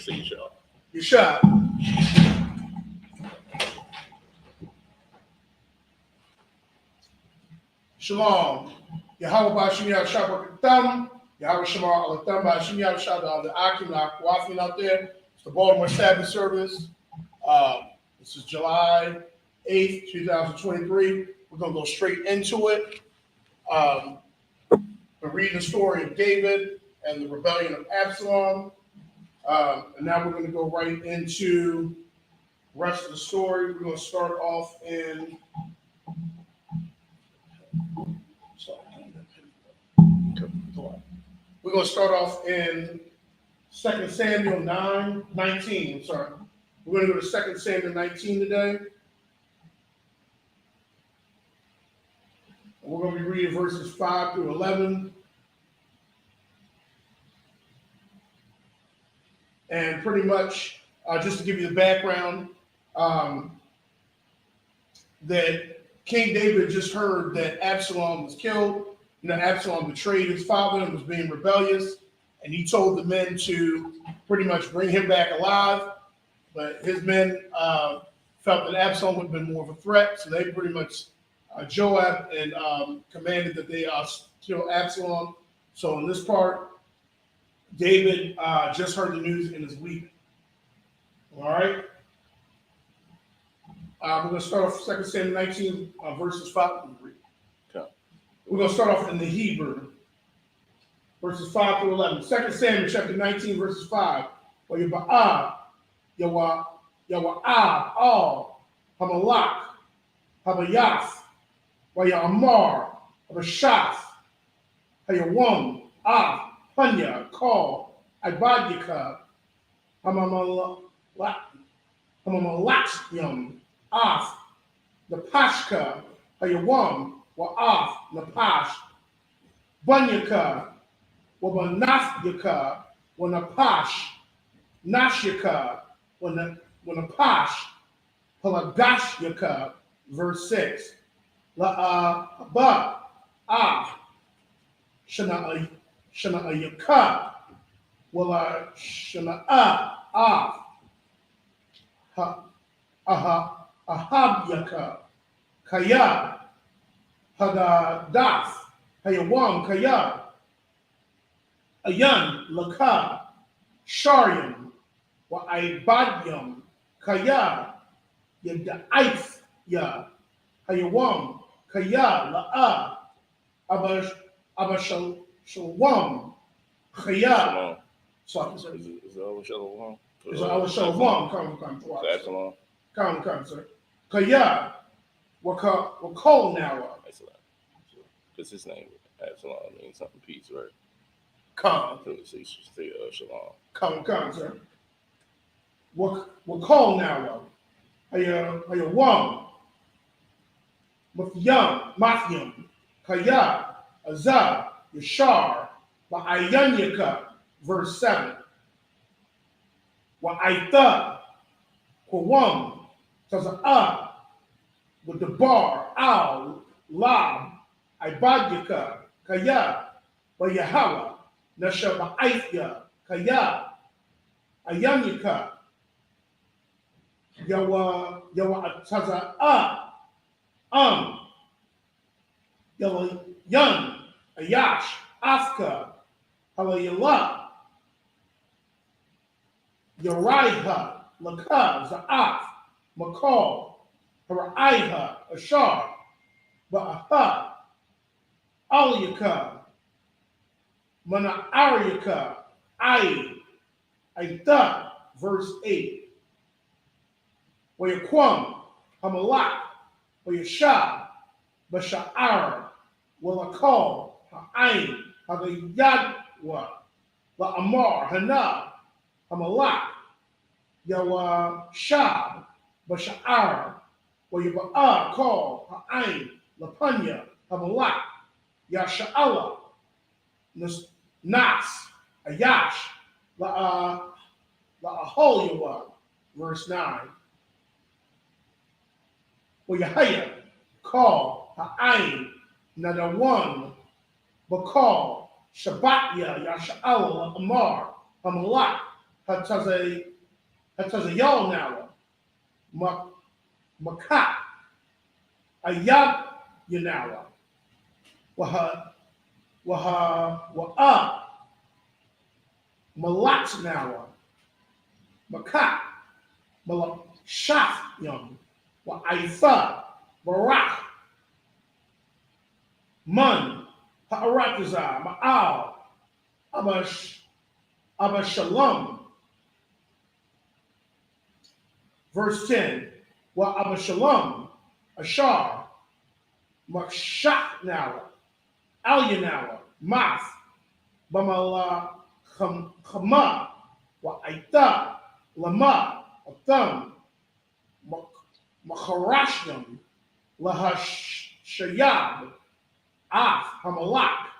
say Yeshua. Yeshua. Shalom. Yahweh Bashim Yahweh Thumb. Yahweh Shema al Thumb Bashim Yahweh Shah the Akim Wafin out there. It's the Baltimore Sabbath service. This is July 8th, 2023. We're going to go straight into it. We're reading the story of David and the rebellion of Absalom. And now we're going to go right into the rest of the story. We're going to start off in. We're going to start off in 2 Samuel 19. Sorry. We're going to go to 2 Samuel 19 today. We're going to be reading verses 5 through 11. And pretty much, just to give you the background, that King David just heard that Absalom was killed. You know, Absalom betrayed his father and was being rebellious. And he told the men to pretty much bring him back alive. But his men felt that Absalom would have been more of a threat. So they pretty much, Joab and commanded that they kill Absalom. So in this part, David just heard the news and is weeping. All right. We're going to start off 2 Samuel 19, verses 5 through 3. Okay. We're going to start off in the Hebrew, verses 5 through 11. 2 Samuel chapter 19, verses 5. Yawa'ah, Hamalak, Habayaf, Wayamar, Habashaf, Hayawam, Panya, Call, Ibadika, Hamamalatyam, the Pashka, Hayawam, Wa'af, Napash, Bunyaka, Wabanafyaka, Wanapash, Nashyaka, Wanapash, Palagashyaka, verse 6. La'aba, Shana'ayaka, Wala Shana'a, Ahabyaka, Kaya, Hagadaf, Hayawam, Kaya, Ayan, Laka, Sharyam, Wa'ibadyam, Kaya, Yadaif, Ya, Hayawam, Kaya, La'a, Abashalwam, Kaya. Sorry, sir. Is it Abashalwam? Is it Abashalwam? Come, sir. Kaya, Wakol Nawa. Because his name, Absalom, means something peace, right? Come. So you should say Shalom. Come, sir. Wakol Nawa. Hayawam. Mathyam. Kaya. Azah. Yashar. Wa'ayanyaka. Verse 7. Wa'aitha. Kwam. Taza'ah. With the bar. Al. Lab. Ibadyaka. Kaya. Wayahawa. Nashaba'aithya. Kaya. Ayanyaka. Yawa Taza'ah. Yawa Yan. Ayash. Afka. Halayala. Yariha, Laka, Za'af, Makal, Haraiha, Ashar, Ba'aha, Aliyaka, Mana'ariyaka, Aitha, verse 8. Wayakwam, Hamalak, Wayashah, Basha'ar, Walakal, Ha'ain, Hagayadwa, La'amar, Hana, Hamalak, Yawa Shah, Basha'ar, Wayaba'ah, Call, Ha'ain, Lapanya, Hamalak, Yasha'ala, Nas, Ayash, La'aholyawa, verse 9. Wayahaya, Call, Ha'ain, Nadawan, Bakal, Shabbatya, Yasha'ala, Amar, Hamalak, Hataza Yalnawa, Makat, Ayab Yanawa, Waha, Malatnawa, Makat, Malashaf Yum, Waifa, Barak, Man, Ha'arakaza, Ma'al, Abashalom. Verse 10, Abashalom, Ashar, Makshaknawa, Alyanawa, Math, Bamala Chama, Aita, Lama, Atham, Macharashim, Lahashayab, Af, Hamalak.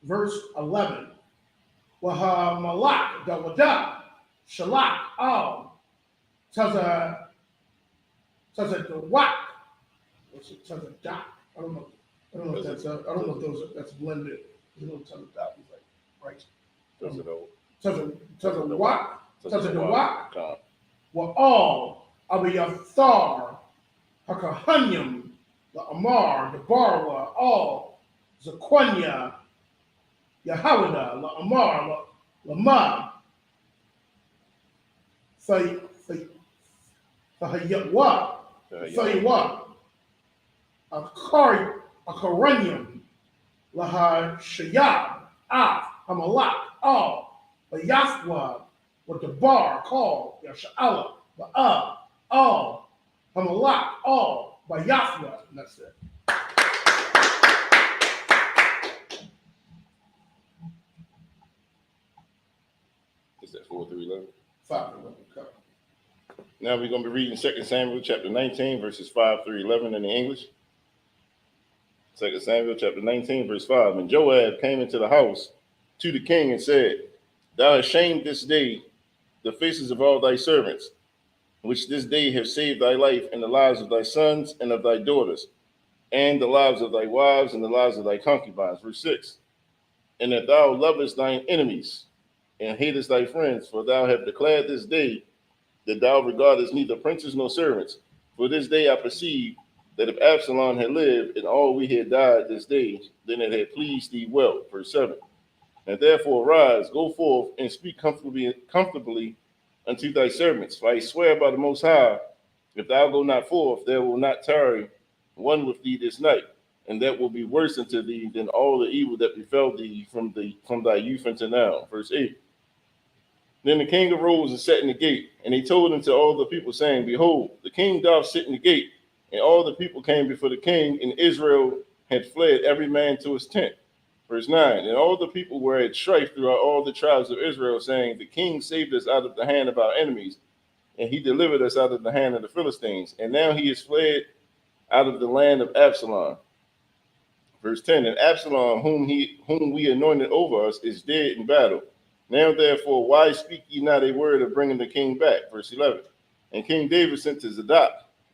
Verse 11, Wahamalak, Dawada, Shalak, Al, Taza Dawak. What's it? Taza Dak. I don't know. I don't know if that's. I don't know if those. That's blended. You know, Taza Dak is like right. Taza Dawak. Taza Dawak. Wa all Abiyathar, Hakahanyam, the Amar, the Barwa, all Zaquanya, Yahawada, La Amar, Lama, Fahaywa, Akaranyam, Laha Shayab, Af, Hamalak, all, Bayathwa, what the bar called, Yasha'ala, Ba'a, all, Hamalak, all, Bayathwa, and that's it. Is that 4 through 11? 5 through 11, okay. Now we're going to be reading 2 Samuel chapter 19, verses 5 through 11 in the English. 2 Samuel chapter 19, verse 5. And Joab came into the house to the king and said, Thou hast shamed this day the faces of all thy servants, which this day have saved thy life and the lives of thy sons and of thy daughters, and the lives of thy wives and the lives of thy concubines. Verse 6. And that thou lovest thine enemies and hatest thy friends, for thou hast declared this day that thou regardest neither princes nor servants. For this day I perceive that if Absalom had lived and all we had died this day, then it had pleased thee well. Verse 7. And therefore arise, go forth, and speak comfortably unto thy servants. For I swear by the Most High, if thou go not forth, there will not tarry one with thee this night, and that will be worse unto thee than all the evil that befell thee from thy youth unto now. Verse 8. Then the king arose and sat in the gate, and he told unto all the people, saying, Behold, the king doth sit in the gate. And all the people came before the king, and Israel had fled every man to his tent. Verse 9. And all the people were at strife throughout all the tribes of Israel, saying, The king saved us out of the hand of our enemies, and he delivered us out of the hand of the Philistines. And now he is fled out of the land of Absalom. Verse 10. And Absalom, whom we anointed over us, is dead in battle. Now therefore, why speak ye not a word of bringing the king back? Verse 11. And King David sent to Zadok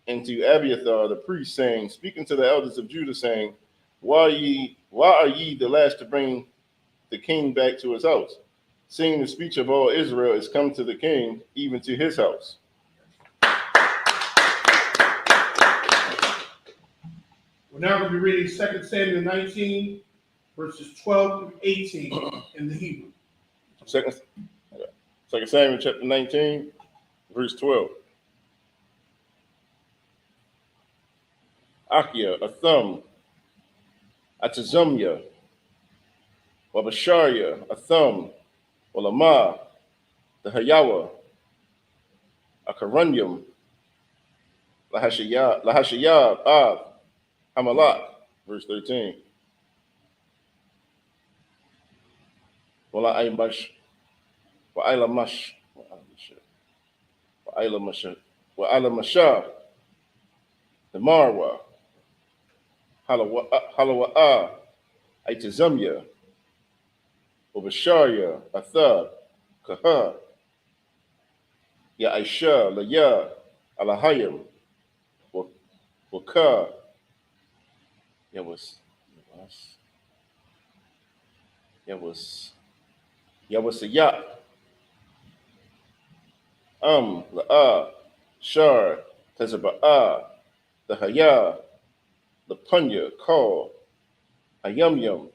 and to Abiathar the priest, saying, speaking to the elders of Judah, saying, Why are ye the last to bring the king back to his house, seeing the speech of all Israel is come to the king, even to his house? We're now going to be reading 2 Samuel 19, verses 12 through 18 in the Hebrew. 2 Samuel chapter 19, verse 12. Akia, Atham, Atazumya, Wabasharia, Atham, Walama, the Hayawa, Akaranyam, Lahashayab, Av, Hamalak, verse 13. Wala'ilamash, Wa'ilamash, the Marwa, Halawa'a, Aitazumya, Obasharia, Athab, Kaha, Ya'isha, Laya, Alahayim, Waka, Yawasayat, La'a, Shar, Tezaba'a, the Haya, the Punya, Call, Hayum,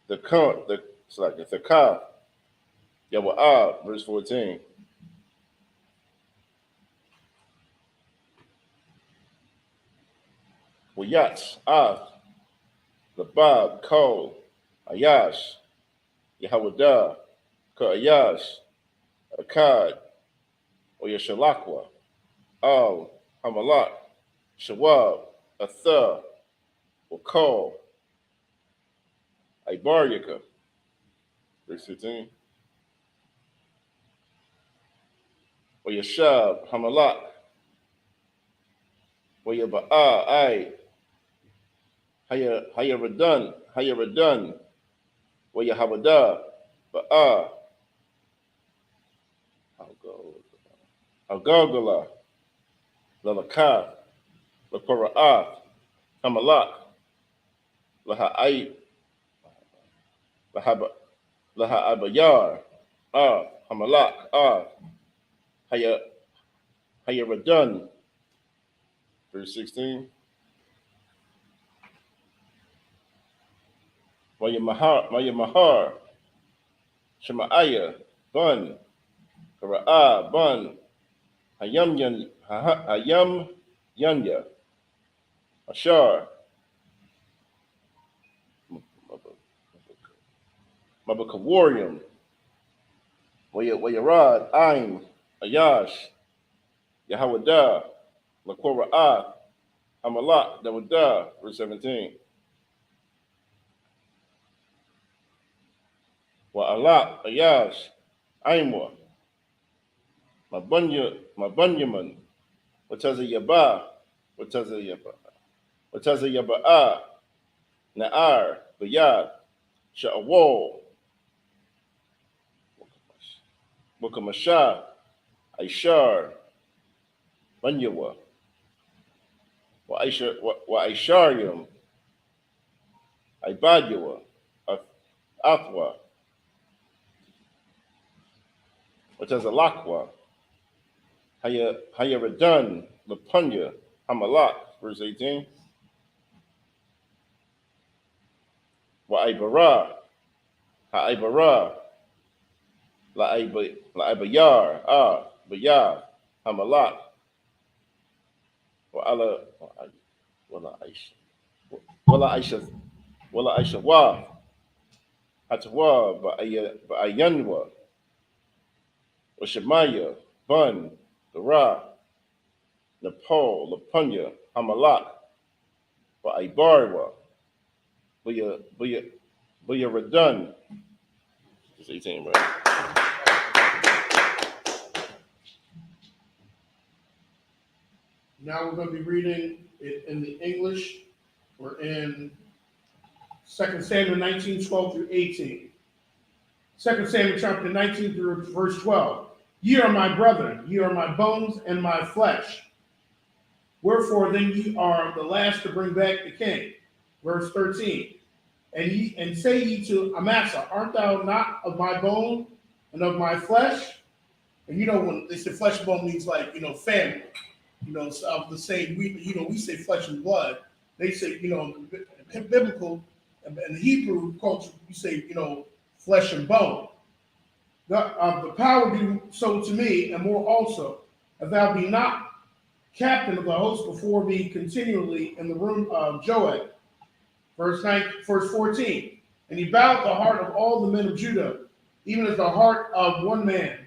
the Ka, it's like the Ka, Yawa'a, verse 14. Wayat, the Bab, Call, Ayash, Yahawada, Ka Ayash, Akkad, or Yashalakwa, Al, Hamalak, Shawab, Atha, Wakal, Ibaryaka, verse 15. Or Yashab, Hamalak, or Yaba'a, Ai, Hayaradan, or Yahabada, Ba'a, Algalgala, Lalaka, Lapara'ath, Hamalak, Laha'ai, Laha'abayar, Hamalak, Hayaradan, verse 16. Mahar, Shemaiah, Bun, Kara'ah, Bun, Hayam Yanya, Ashar, Mabakawarium, Wayarad, Aim, Ayash, Yahawada, Lakora'ah, Hamalak, Dawada, verse 17. Wa'alak, Ayash, Aimwa, Mabunyaman, Wataza Yaba, Wataza Yaba'a, Na'ar, Bayad, Sha'awal, Mukamasha, Aishar, Banyawa, Wa'aisharium, Ibadyawa, Athwa, Watazalakwa, Hayaradan, Lapunya, Hamalak, verse 18. Wa'ibara, Ha'ibara, La'ibayar, Bayar, Hamalak, Wala Aisha Wa, Hatawa, Ba'ayanwa, Washemaya, Bun, Gara, Nepal, Lapunya, Hamalak, Wa'ibarwa, Buyaradan. It's 18, right? Now we're going to be reading it in the English. We're in 2 Samuel 19, 12 through 18. 2 Samuel chapter 19 through verse 12. Ye are my brethren, ye are my bones and my flesh. Wherefore then ye are the last to bring back the king. Verse 13. And say ye to Amasa, art thou not of my bone and of my flesh? And when they say flesh and bone means like, family. Of the same, we say flesh and blood. They say, biblical, and the Hebrew culture, we say, flesh and bone. The power be so to me, and more also, if thou be not captain of the host before me continually in the room of Joab. Verse 14. And he bowed the heart of all the men of Judah, even as the heart of one man,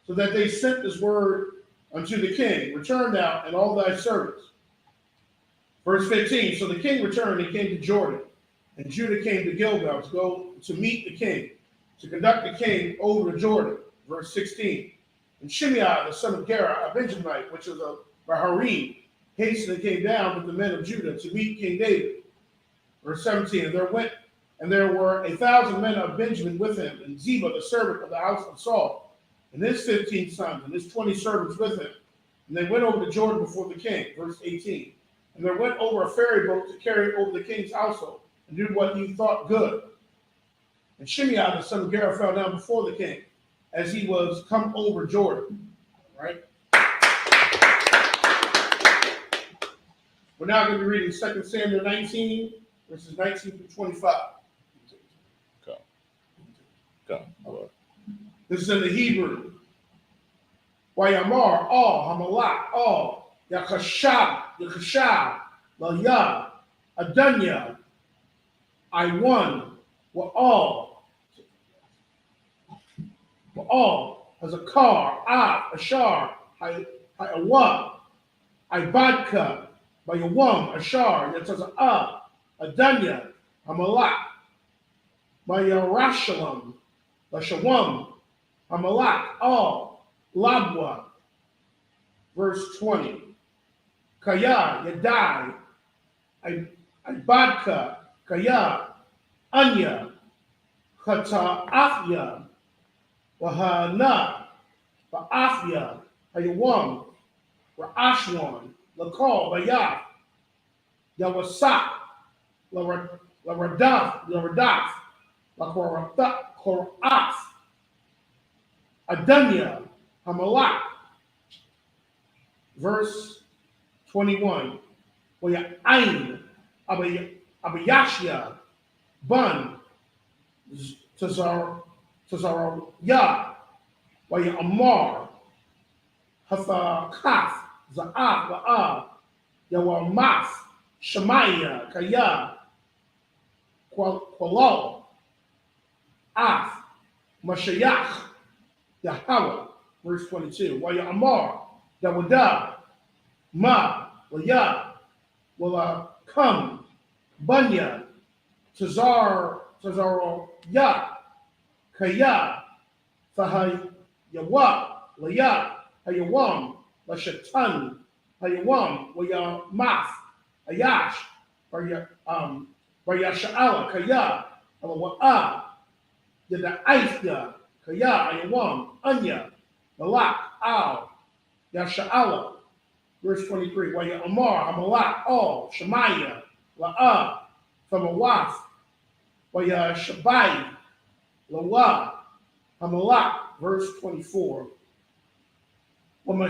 so that they sent this word unto the king, return thou and all thy servants. Verse 15. So the king returned and came to Jordan, and Judah came to Gilgal to go to meet the king, to conduct the king over to Jordan. Verse 16. And Shimei, the son of Gera, a Benjaminite, which was a Baharim, hastened and came down with the men of Judah to meet King David. Verse 17. And there were 1,000 men of Benjamin with him, and Ziba, the servant of the house of Saul, and his 15 sons, and his 20 servants with him. And they went over to Jordan before the king. Verse 18. And there went over a ferry boat to carry over the king's household, and do what he thought good. And Shimei, the son of Gera, fell down before the king, as he was come over Jordan. right? We're now going to be reading 2 Samuel 19, verses 19 through 25. Come. This is in the Hebrew. Wayamar, all, Hamalak, all, Yakashab, Laya, Adunya, I won, were all, Hazakar, Ashar, Hayawa, Ibadka, Bayawam, Ashar, Yataza, Adunya, Hamalak, Mayarashalam, Lashawam, Hamalak, all, Labwa, verse 20. Kaya, Yadai, Ibadka, Kaya, Anya, Khata'afya, Wahana, Ba'afya, Hayawam, Ra'ashwan, Lakal, Bayaf, Yawasak, Laradaf, Lakorath, Adunya, Hamalak, verse 21. Ain, Abayashya, Bun, Tazarya, Amar, Hathakath, Za'af, La'ah, Yawamas, Shemaiah, Kaya, Qualo, Af, Mashayach, Yahweh, verse 22. Amar, Dawada, Ma, Waya, Wala, Come, Bunya, Tazaro, Ya, Kaya, Fahay, Yawa, Laya, Hayawam, Lashatan, Hayawam, Waya, Math, Ayash, Bayasha'ala, Kaya, Alawa'a, Yada Aithya, Kaya, Hayawam, Anya, Malak, Al, Yasha'ala, verse 23. Waya Amar, Hamalak, all, Shemaiah, La'ah, from Awath, Waya Shabai, Lawa, Hamalak, verse 24. Wama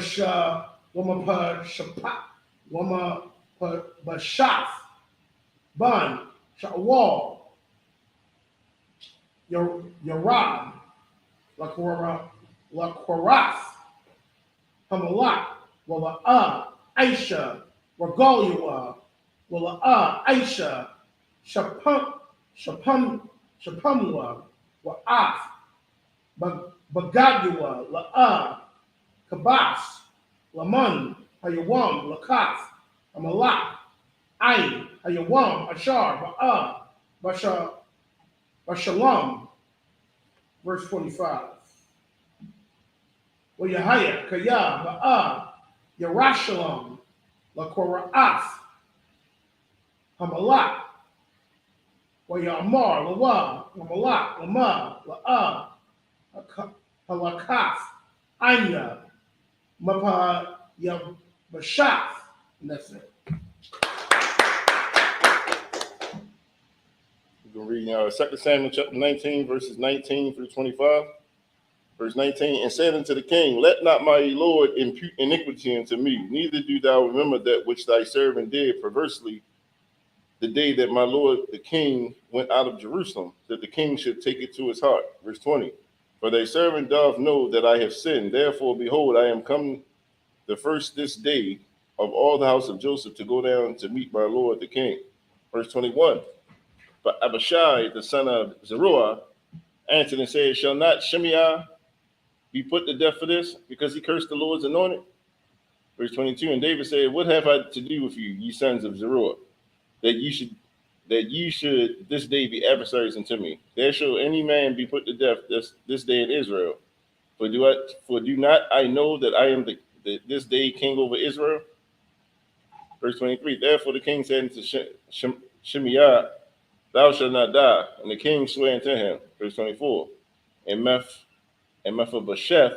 Bashaf, Ban, Sha'wal, Yarad, Lakorath, Hamalak, Wala Aisha, Regaliwa, Wala Aisha, Shapamwa, Wa'af, Bagadua, La'ah, Kabas, Laman, Hayawam, Lakath, Amalak, Ain, Hayawam, Ashar, Ba'ah, Bashalam, verse 25. Yahaya, Kaya, Ba'ah, Yerushalayim, Lakora'ath, Hamalak, Yamar, Lawa, Hamalak, Lama, La'ah, Halakath, Anya, Mapa, Yabashaf, and that's it. We're reading 2 Samuel chapter 19, verses 19 through 25. Verse 19, and said unto the king, let not my Lord impute iniquity unto me, neither do thou remember that which thy servant did perversely the day that my Lord the king went out of Jerusalem, that the king should take it to his heart. Verse 20, for thy servant doth know that I have sinned. Therefore, behold, I am come the first this day of all the house of Joseph to go down to meet my Lord the king. Verse 21, but Abishai, the son of Zeruiah, answered and said, shall not Shimei be put to death for this, because he cursed the Lord's anointed? Verse 22, and David said, what have I to do with you, ye sons of Zeruiah, that you should this day be adversaries unto me? There shall any man be put to death this day in Israel. For do not I know that I am this day king over Israel? Verse 23, therefore the king said unto Shimei, thou shalt not die. And the king sware unto him. Verse 24, and Mephibosheth,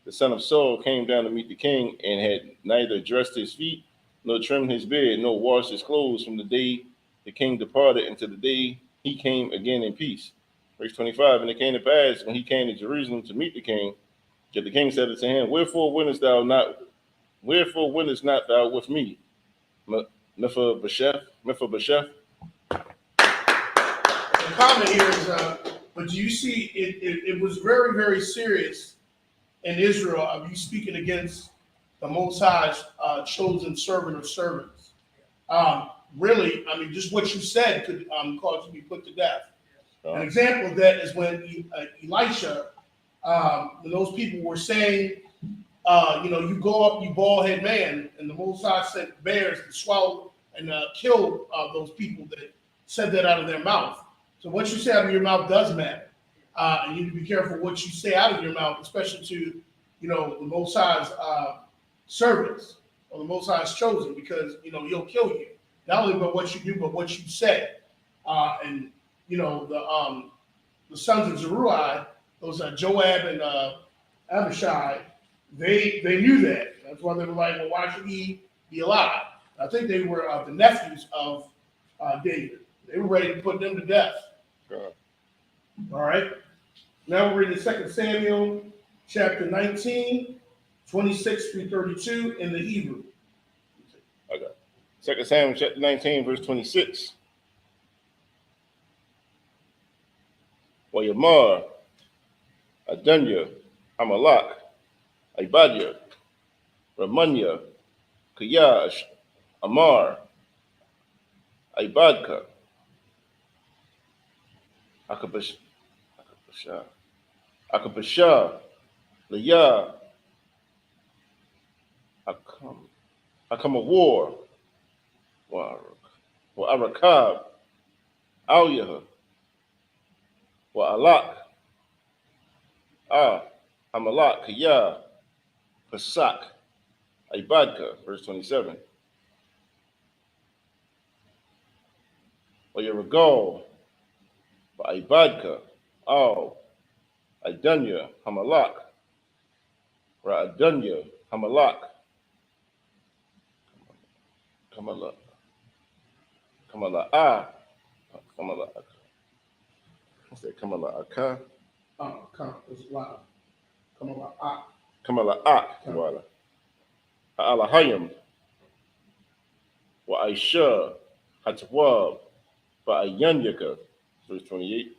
the son of Saul, came down to meet the king, and had neither dressed his feet, nor trimmed his beard, nor washed his clothes from the day the king departed until the day he came again in peace. Verse 25, and it came to pass, when he came to Jerusalem to meet the king, Yet the king said unto him, Wherefore winnest not thou with me, Mephibosheth? The comment here is, but do you see it was very, very serious in Israel of you speaking against the Most High's chosen servant or servants. Really, I mean, just what you said could cause you to be put to death. An example of that is when Elisha, when those people were saying, you go up, you bald head man, and the Most High sent bears to swallow and kill those people that said that out of their mouth. So what you say out of your mouth does matter. And you need to be careful what you say out of your mouth, especially to, the Most High's servants or the Most High's chosen, because, he'll kill you. Not only by what you do, but what you say. And, the sons of Zeruiah, those are Joab and Abishai, they knew that. That's why they were like, well, why should he be alive? I think they were the nephews of David. They were ready to put them to death. God. All right. Now we're reading 2 Samuel chapter 19, 26 through 32 in the Hebrew. Okay. 2 Samuel chapter 19, verse 26. Wayamar, Adunya, Amalak, Ibadiah, Ramunya, Kayash, Amar, Ibadka, Akabashah, Leah, Akam of war, wa Arakab, Alyah, wa Alak, Amalak, Kaya, Pasak, Ibadka, verse 27. Wa Yeragal, wa Ibadka, Idunya, Hamalak, Ra Adunya, Hamalak, Kamala, I said Kamala Aka, It's loud. Come on, Kamala Ak, Wala, Alahayim, wa Aisha, Hatawab, wa Ayanyaka, verse 28.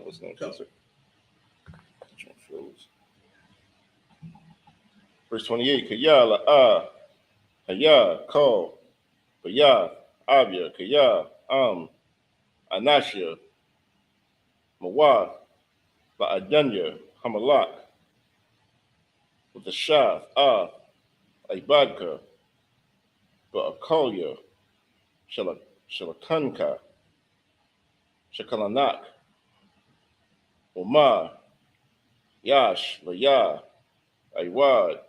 What's the name? Verse 28. Kaya Haya Ko Baya Abia Kaya Anashia Mawa Adanya Hamalak with the Shaf Ibadka Ba'akolia Shalakanka Shakalanak Uma Yash Laya Iwad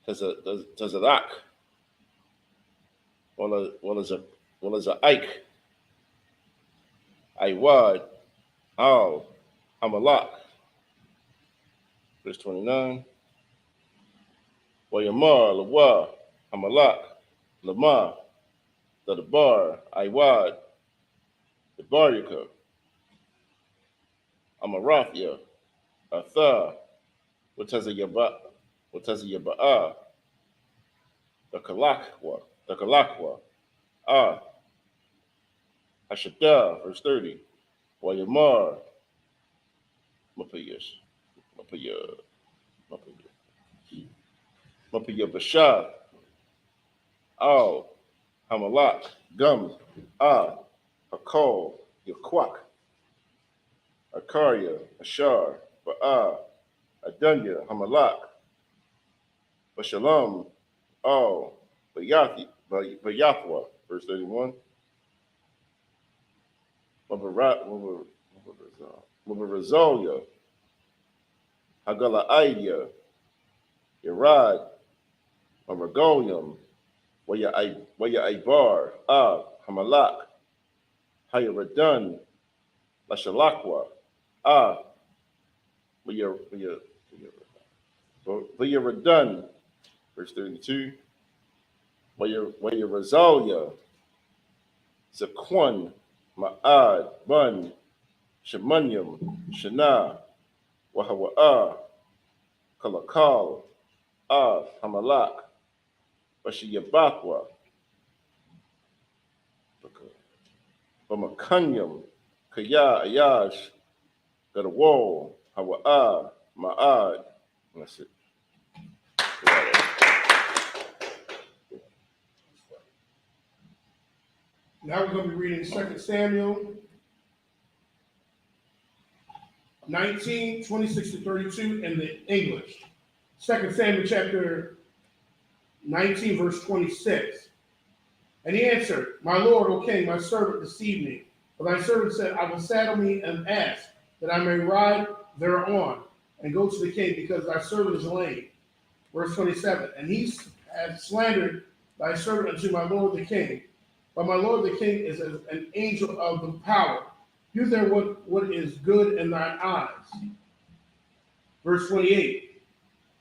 Tazalak well as a Ike Iwad Al Hamalak. Verse 29. Wayamar Lawa Hamalak Lama the bar Iwad the Barika Amarathia Atha Watazayaba the Kalakwa Hashada, verse 30. Wayamar Mapaya Bashar Hamalak Gum Hakol Yaquak Akaria Ashar Adunya Hamalak Bashalam Bayathwa, verse 31. Mabarazolia Hagalaidia Yerad Maragolium Waya Ibar Hamalak Hayaradan Lashalakwa Waya Vayaradan, verse 32. Vayarazalia, Zaquan, Ma'ad, Bun, Shemanium, Shana, Wahawa'ah, Kalakal, Hamalak, Bashiyabakwa, Bamakanyam, Kaya, Ayash, Gadawal, Hawa'ah, Ma'ad. That's it. Now we're going to be reading 2 Samuel 19, 26 to 32 in the English. 2 Samuel chapter 19, verse 26. And he answered, My lord, O king, my servant deceived me. For thy servant said, I will saddle me an ass, that I may ride thereon, and go to the king, because thy servant is lame. Verse 27. And he had slandered thy servant unto my lord the king. But my lord the king is an angel of the power. Do there what is good in thine eyes. Verse 28.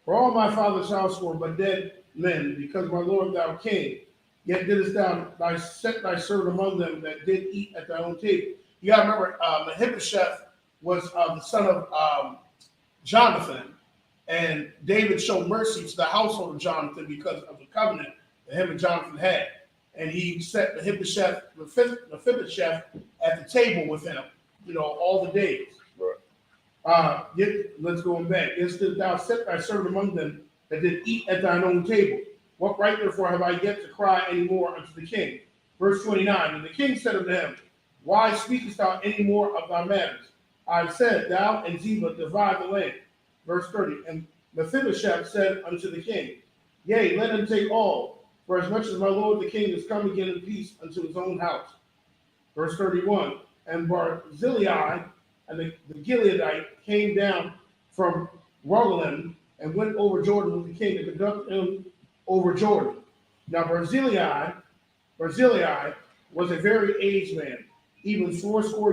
For all my father's house were but dead men, because my lord thou king, yet didst thou set thy servant among them that did eat at thy own table. You got to remember, Mephibosheth was the son of Jonathan, and David showed mercy to the household of Jonathan because of the covenant that him and Jonathan had. And he set Mephibosheth at the table with him, all the days. Right. Let's go back. Is that thou set thy servant among them that did eat at thine own table? What right therefore have I yet to cry any more unto the king? Verse 29. And the king said unto him, Why speakest thou any more of thy matters? I have said, Thou and Ziba divide the land. Verse 30. And Mephibosheth said unto the king, Yea, let him take all, for as much as my lord the king is come again in peace unto his own house. Verse 31. And Barzillai and the Gileadite came down from Rogelim and went over Jordan with the king to conduct him over Jordan. Now Barzillai was a very aged man, even 80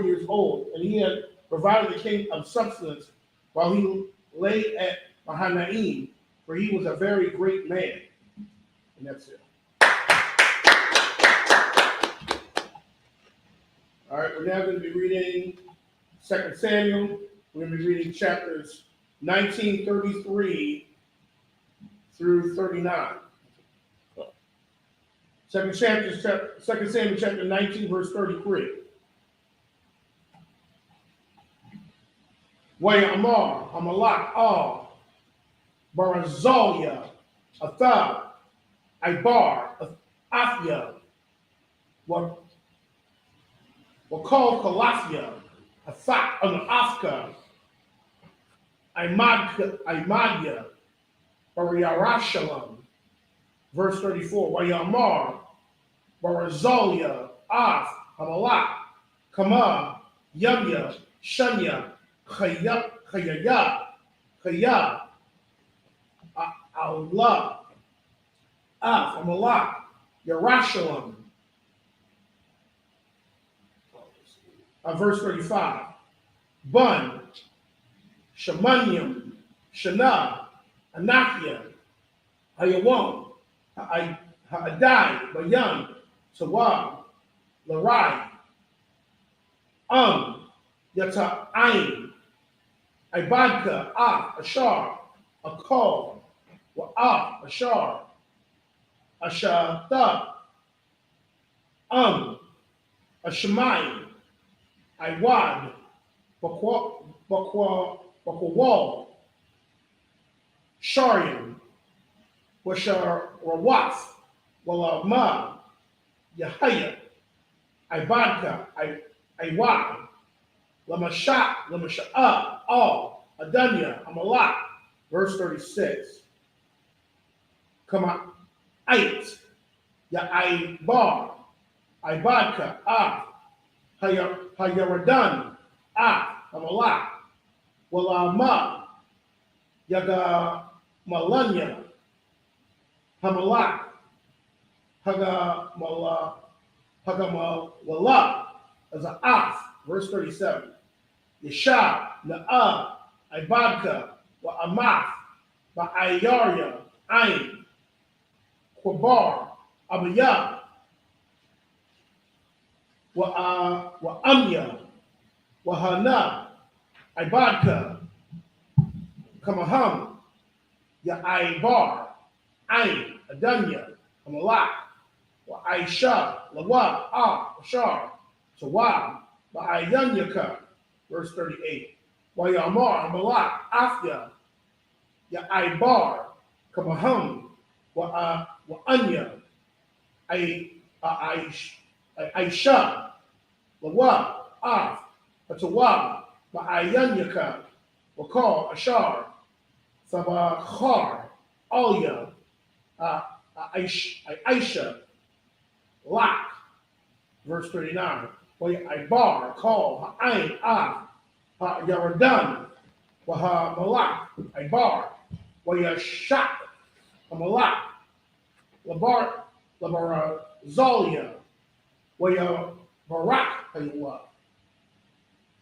years old, and he had provided the king of substance while he lay at Mahanaim, for he was a very great man. And that's it. All right, we're now going to be reading 2 Samuel. We're going to be reading chapters 19:33 through 39. 2 Samuel chapter 19, verse 33. Wayamar, Hamalak, Barazalia, Athab, Ibar, Athia, Wakal Kalathia, Afka, Imadia, Bariyarashalam. Verse 34. Wayamar, Barazalia, Hamalak, Kama, Yamya, Shanya, Khayya, Allah, Hamalak, Yarashalam. Verse 35. Bun, Shamanium, Shana, Anakia, Hayawam, Ha'adai, Bayan, Tawab, Larai, Yata Ain, Ibadka, Ashar, Akal, Wa'af, Ashar, Ashata, Ashamayim, Iwad, Bakwal, Shariam, Washarawaf, Walama, Yahaya, Ibadka, Iwad, Lamasha'a, all, Adanya, Amalak. Verse 36. Come Ait, Ya'aibar, Ibadka, Hayaradan, Hamalak, Walama, Yagamalanya, Hamalak, Hagamawala, as a verse 37. Yeshab, Na'ah, Ibadka, Wa'amath, Ba'ayarya, Ain, Kwabar, Abaya, Wa'amya, Wahana, Ibadka, Kamaham, Ya'aibar, Ain, Adanya, Kamalak, Wa'aisha, Lawa, Ashar, Tawab, Ba'ayanyaka, verse 38. Wa'yamar, Malak, Afya, Ya'aibar, Kamaham, Wa'anya, Aisha, Lawa, Af, Atawab, Ba'ayanyaka, Wakal, Ashar, Sabachar, Alya, Aisha, Lak, verse 39. Ibar, Call, Ha'ain, Af, Yaradan, Waha Malak, Ibar, Wayashak, Malak, Labar, Labarazalia, Waya Barak,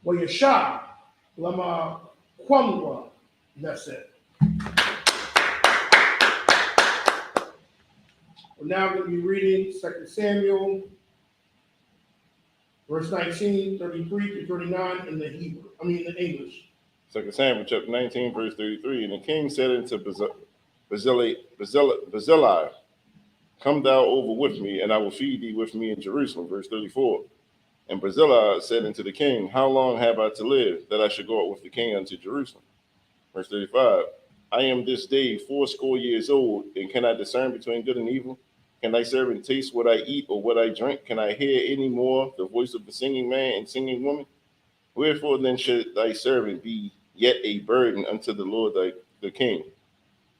Wayasha, Lama Kwamwa. That's it. We're now going to be reading 2 Samuel, verse 19, 33 to 39 in the English. 2 Samuel chapter 19, verse 33. And the king said unto Barzillai, come thou over with me, and I will feed thee with me in Jerusalem. Verse 34. And Barzillai said unto the king, how long have I to live, that I should go up with the king unto Jerusalem? Verse 35. I am this day 80 years old, and can I discern between good and evil? Can thy servant taste what I eat or what I drink? Can I hear any more the voice of the singing man and singing woman? Wherefore then should thy servant be yet a burden unto the Lord the king?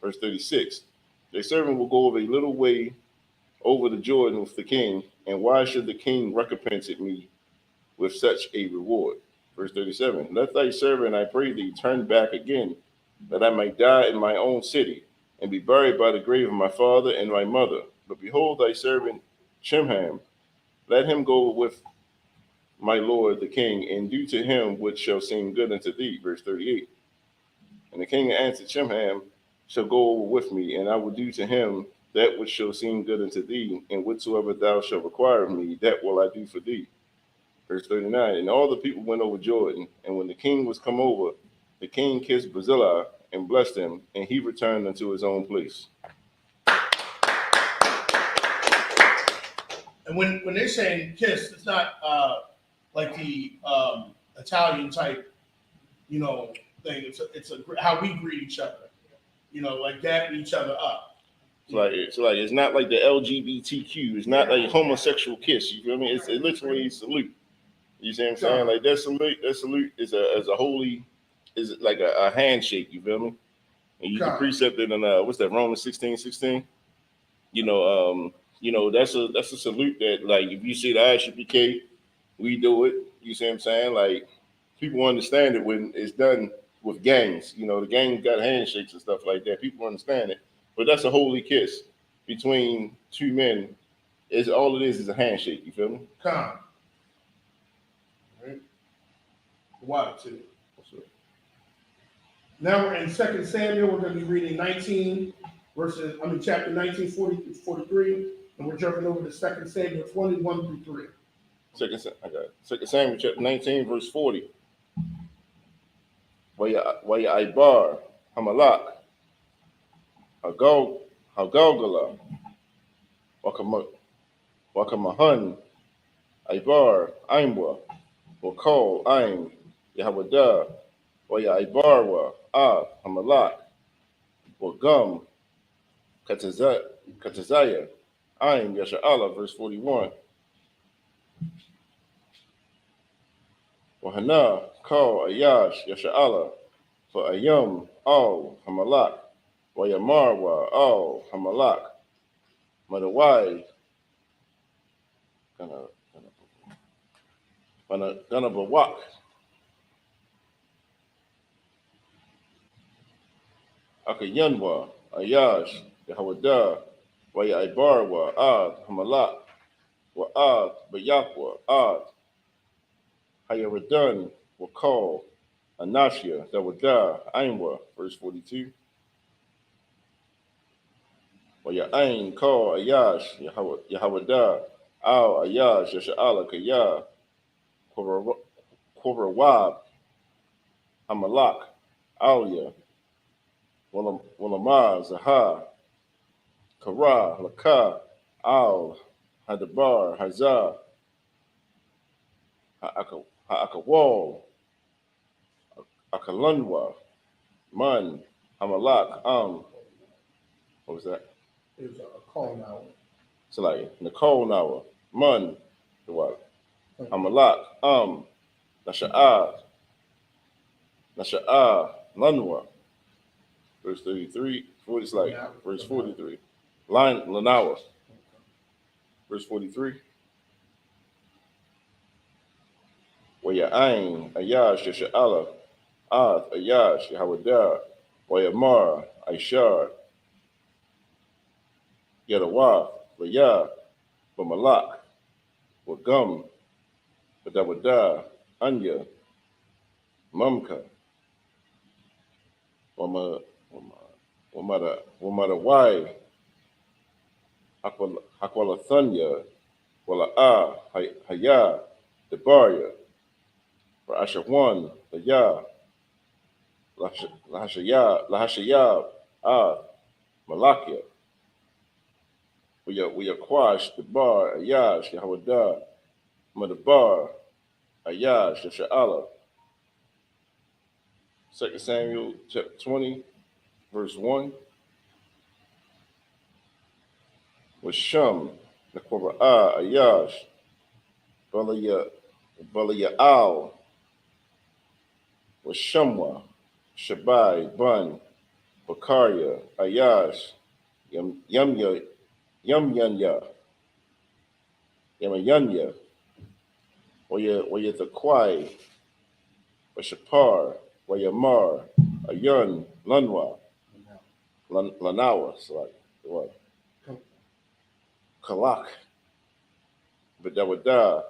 Verse 36. Thy servant will go over a little way over the Jordan with the king, and why should the king recompense me with such a reward? Verse 37. Let thy servant, I pray thee, turn back again, that I may die in my own city, and be buried by the grave of my father and my mother. But behold, thy servant Chimham, let him go with my lord the king, and do to him which shall seem good unto thee. Verse 38. And the king answered, Chimham shall go over with me, and I will do to him that which shall seem good unto thee, and whatsoever thou shalt require of me, that will I do for thee. Verse 39. And all the people went over Jordan, and when the king was come over, the king kissed Barzillai and blessed him, and he returned unto his own place. And when they're saying kiss, it's not like the Italian type, thing. It's a how we greet each other, like dapping each other up. It's not like the LGBTQ. It's not like homosexual kiss. You feel me? It's literally salute. You see what I'm saying? Like that salute is a holy, is like a handshake. You feel me? And you can precept it in what's that, Romans 16:16. That's a salute that, like, if you see the ISUPK, we do it. You see what I'm saying? Like, people understand it when it's done with gangs. The gangs got handshakes and stuff like that. People understand it. But that's a holy kiss between two men. All it is a handshake. You feel me? Come. Right. Water too. Now we're in 2 Samuel. We're going to be reading chapter 19, 40 through 43, and we're jumping over to 2 Samuel 21 through 3. 2 Samuel chapter 19, verse 40. Waya Ibar, Hamalak, Hagalgala, Wakamahan, Ibar, Aimwa, Wakal, Aim, Yahwada, Waya Ibarwa, Hamalak, Wagum, Katazaya, Aim, Yasha'ala, verse 41. Wahana, Kal, Ayash, Yasha'ala, for Ayam, Al, Hamalak, Wayamarwa, Al, Hamalak, Madawai, Ganabawak, Akayanwa, Ayash, Yahwada, Wayaibarwa, Ad, Hamalak, Wa'ad, Bayakwa, Ad, Hayaradan, Wakal, Anashia, Dawada, Aimwa, verse 42. ويعين كو أياش يهودا أو أياش يشعل كيا كورواب Amalak Alia Walamar Zaha Kara Laka Al Hadabar Hazar Ha'akawal Akalunwa Man Amalak what was that? It was a call now. So like Nicole Nawa Man the what? Amalak Nasha'a Lanwa verse 33 40 it's like verse 43 line Lanawa verse 43 ويعين أياش يشعل أياش يهودا ويمار أيشار يدوا ويا بملاك وقم بدودا أنيا ممكا وما واي حقولا ثانيا ولا هيا دباريا فأشوان ليا لهشيا ملاكيا ويا كواش دبار أياش يهودا مدبار أياش يشعل 2 Samuel chapter 20 verse 1 was Nakwara Ayash Balaya Al was Shabai Bun Bakaria Ayash Yamya Yamyanya Yamayanya Waya the Kwai Washapar Wayamar Ayun Lanwa Lanawa so like what Kalak Badawada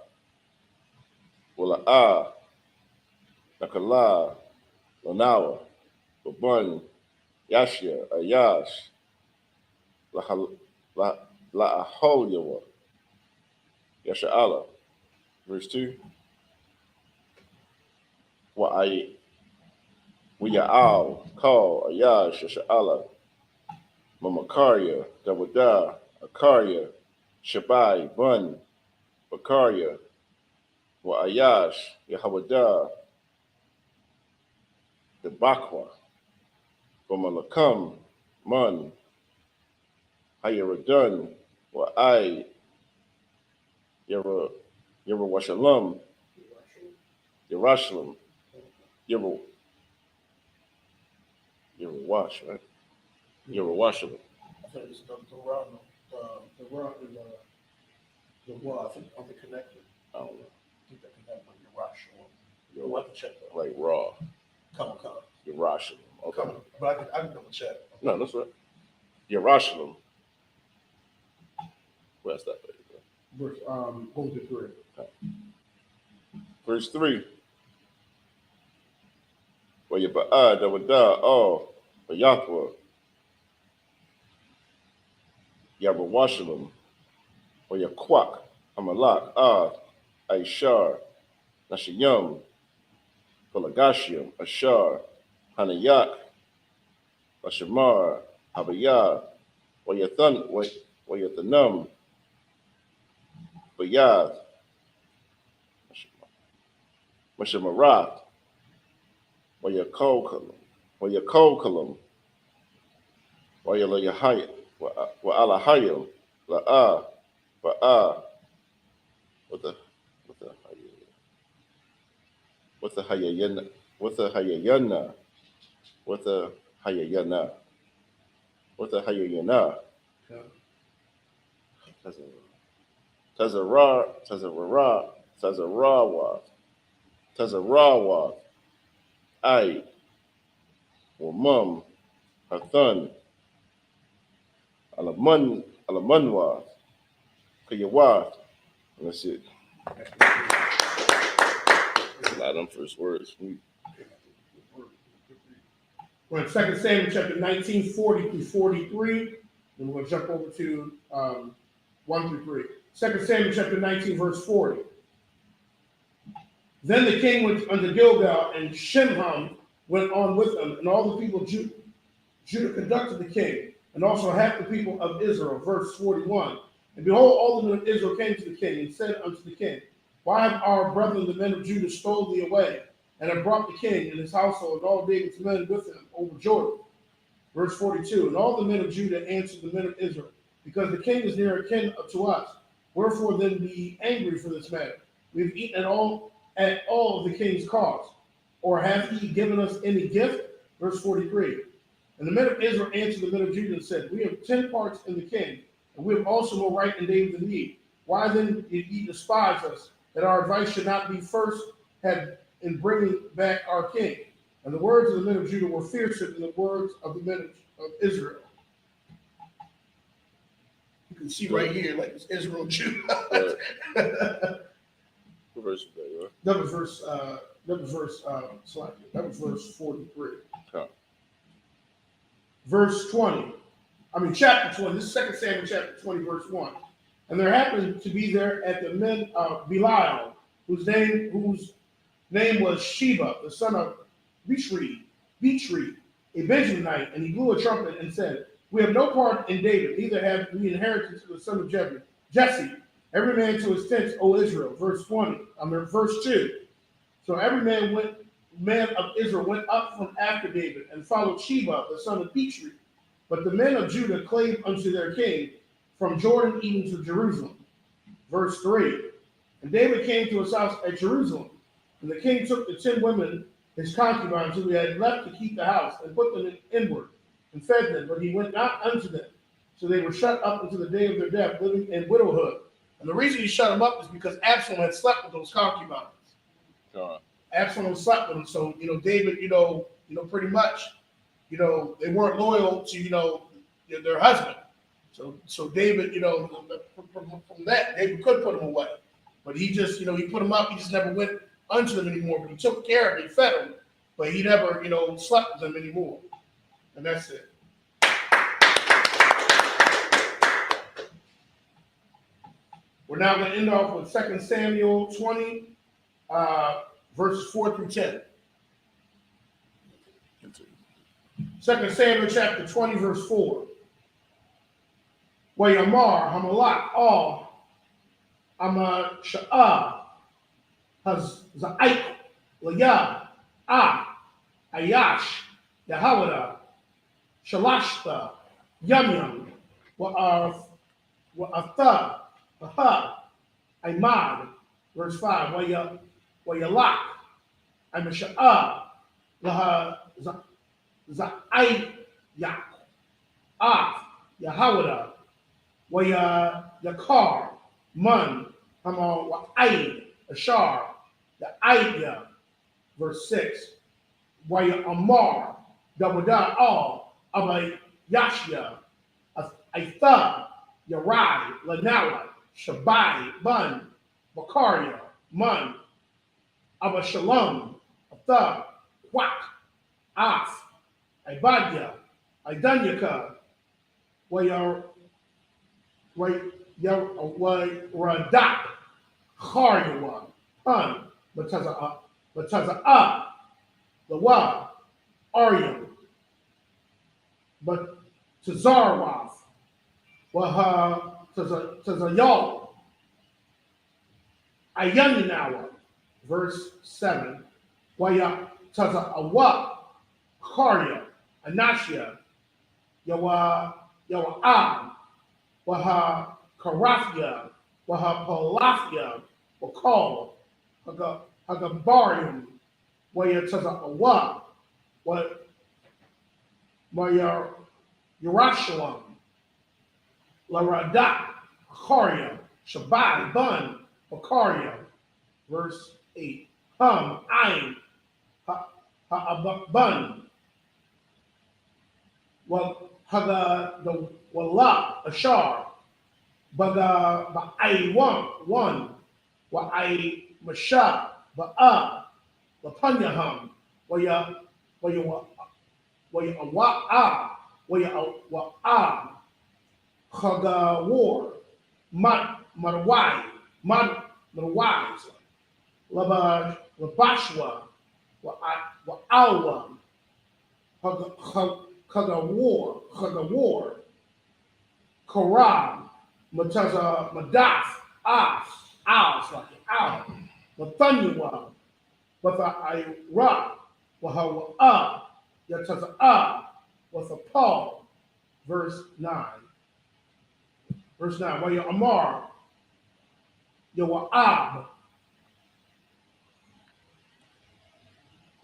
Wala Nakala Lanawa Babun Yashia Ayash La Aholyawa Yasha'ala verse 2 Wa Al call Ayash Yasha'ala Mamakaria Dawada Akaria Shabai Bun Bakaria Wa Ayash Yahawada the Bakwa Bamalakam Man Hayaradan Wa Yara Washalam Yerushalayim Yara Wash right Yerushalayim I think it's the Ra is I think connected. I don't know I think that connected with Yerushalayim. You'll have to check that. like raw Come. Yerushalayim okay Come. But I can double check. no that's right Yerushalayim where's that baby Verse go to 3. verse 3 Wa Yaba'a Dawada Yahweh Yerushalayim Wa Yakwak Amalak Aishar Nashiyam Pelagashim Ashar Hanayak Ashamar Abiyah Wayathanum Bayad Mashamarat Wayakokalam Wayalayahaya Wa'alahayim La'a Ba'a with the Hayayana Tazarawa Ai Wamum Hathan Alamunwa Kayawa and that's it. That's a lot of them first words. We're in 2 Samuel chapter 19, 40 through 43. And we're going to jump over to 1 through 3. 2 Samuel chapter 19, verse 40. Then the king went unto Gilgal, and Shimham went on with him, and all the people of Judah conducted the king, and also half the people of Israel. Verse 41. And behold, all the men of Israel came to the king, and said unto the king, Why have our brethren, the men of Judah, stole thee away, and have brought the king and his household, and all David's men with him, over Jordan? Verse 42. And all the men of Judah answered the men of Israel, Because the king is near akin to us. Wherefore then be ye angry for this matter? We have eaten at all of the king's cause. Or hath he given us any gift? Verse 43. And the men of Israel answered the men of Judah and said, We have 10 parts in the king, and we have also more right in David than ye. Why then did ye despise us, that our advice should not be first had in bringing back our king? And the words of the men of Judah were fiercer than the words of the men of Israel. You can see right here, like it's Israel, Judah. What verse is that, right? That was verse 43. Okay. Verse 20. Chapter 20. This is 2 Samuel chapter 20, verse 1. And there happened to be there at the men of Belial, whose name was Sheba, the son of Bichri, a Benjaminite, and he blew a trumpet and said, We have no part in David, neither have we inheritance to the son of Jesse. Every man to his tents, O Israel. Verse 2. So every man of Israel went up from after David and followed Sheba, the son of Bichri. But the men of Judah clave unto their king from Jordan even to Jerusalem. Verse 3. And David came to his house at Jerusalem, and the king took the 10 women, his concubines, who he had left to keep the house, and put them inward, and fed them, but he went not unto them. So they were shut up until the day of their death, living in widowhood. And the reason he shut them up is because Absalom had slept with those concubines. Absalom slept with them, so David, pretty much, they weren't loyal to their husband. So David, from that, David could put them away, but he just, he put them up. He just never went unto them anymore. But he took care of them, he fed them, but he never, slept with them anymore. And that's it. We're now going to end off with 2 Samuel 20, verses 4 through 10. 2 Samuel chapter 20, verse 4. Wayamar, Hamalak, all, Amasha'ah, Haza'ik, Layah, Ayash, Yahawada, Shalashta, Yamyam, Wa'atha, Aha, Imad, verse 5, Wayalak, Amasha'ah, Laha, Za'ayak, Yahawada, Yakar, Mun, Hamal, Wa'aid, Ashar, Ya'aidya, verse 6, Amar, Dabada, all, Abay, Yashya, Aitha, Yarai, Lanawa, Shabai, Bun, Bakaria, Mun, Abashalom, Atha, Quak, Af, Ibadya, Idanyaka, Radak, Haryawa, Pun, Bataza, Lawa, Aryam, but Tazarwath, Tazayal, Ayaninawa, verse 7, Waya Tazawa, Karya, Anashia, Yawa'am, Waha Karathia, Waha Palathia, Wakal, Hagabarium, Waya Tazawa, Waya Yerushalayim, Laradak, Akaria, Shabbat, Bun, Akaria, verse 8. Ayin, Ha'abun, Haga, Wala, Ashar, Baga, Ba'ai, one, Wa'ai, Masha, Ba'a, Lapanyaham, Waya, Wa'a, Chagawar, Madawai, Labashwa, Wa'alwa, Chagawar, Korab, Madath, Mathanyua, Ira, Wahawa, Yataza, Paul, verse 9. Verse 9, while you're Amar, Yoab.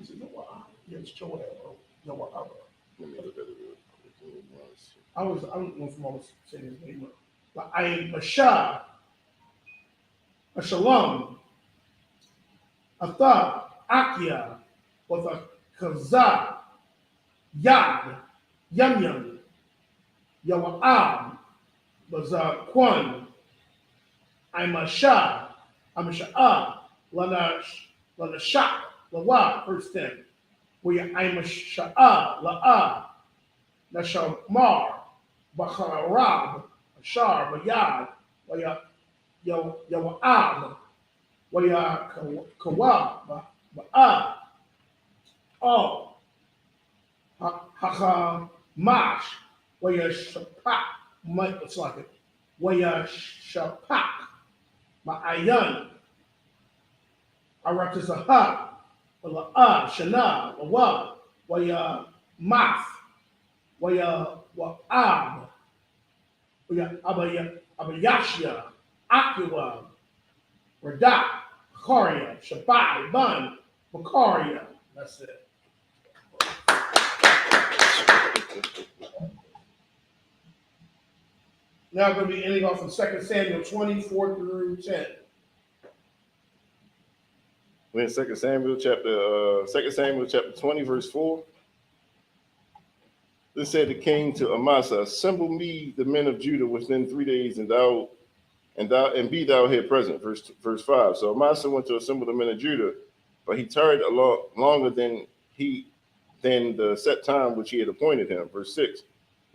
Is it Yoab? Yeah, it's Joab. Yoab. Let me look at it real quick. I don't know if I was saying his name. But I am Mashah, a Shalom, Atha, Akia, with a Kazah, Yad, Yam, Yoab, Bazakwan, I'm a Shah, Lanashak, Lawa, verse 10. Where I'm a Shah, La'a, Nashamar, Bakharab, Ashar, Bayad, Waya Yawab, Waya Kawab, Ba'a, Oh, Haka Mash, Waya Shapak, it's like it, Waya Shapak, Ma'ayan, Aratazaha, La'a, Shana, Lawa, Waya Math, Waya Wa'ab, Abayashia, Akua, Radak, Karia, Shabai, Bun, Makaria. That's it. Now I'm going to be ending off in 2 Samuel 24 through 10. We're in 2 Samuel chapter 20, verse 4. Then said the king to Amasa, assemble me the men of Judah within 3 days, and be thou here present. Verse 5. So Amasa went to assemble the men of Judah, but he tarried longer than the set time which he had appointed him. Verse 6.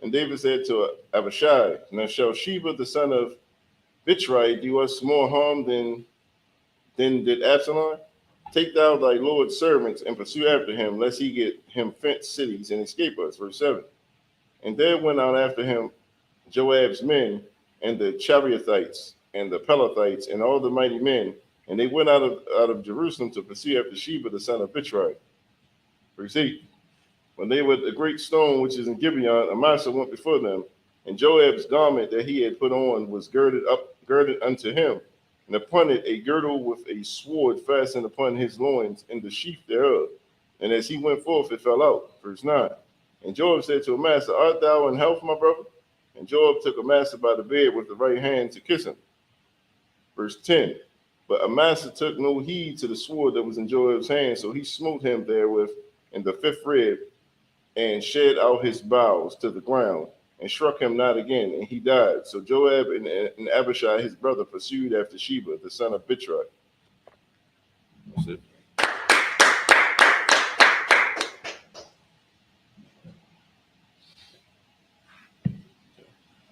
And David said to Abishai, now shall Sheba the son of Bichri do us more harm than did Absalom? Take thou thy Lord's servants and pursue after him, lest he get him fenced cities and escape us. Verse 7. And there went out after him Joab's men and the Chariothites and the Pelethites and all the mighty men, and they went out of Jerusalem to pursue after Sheba the son of Bichri. Verse 8. When they were at the great stone which is in Gibeon, Amasa went before them, and Joab's garment that he had put on was girded unto him, and upon it a girdle with a sword fastened upon his loins in the sheath thereof. And as he went forth, it fell out. Verse 9. And Joab said to Amasa, art thou in health, my brother? And Joab took Amasa by the beard with the right hand to kiss him. Verse 10. But Amasa took no heed to the sword that was in Joab's hand, so he smote him therewith in the fifth rib, and shed out his bowels to the ground, and struck him not again, and he died. So Joab and Abishai his brother pursued after Sheba the son of Bichri. That's it.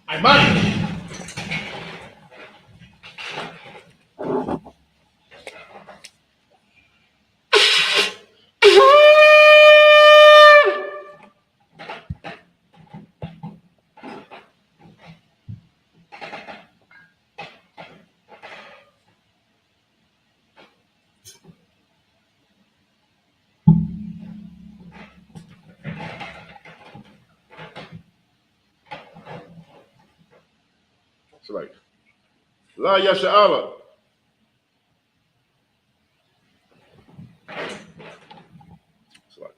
I might. It's like La Yasha'Allah. It's like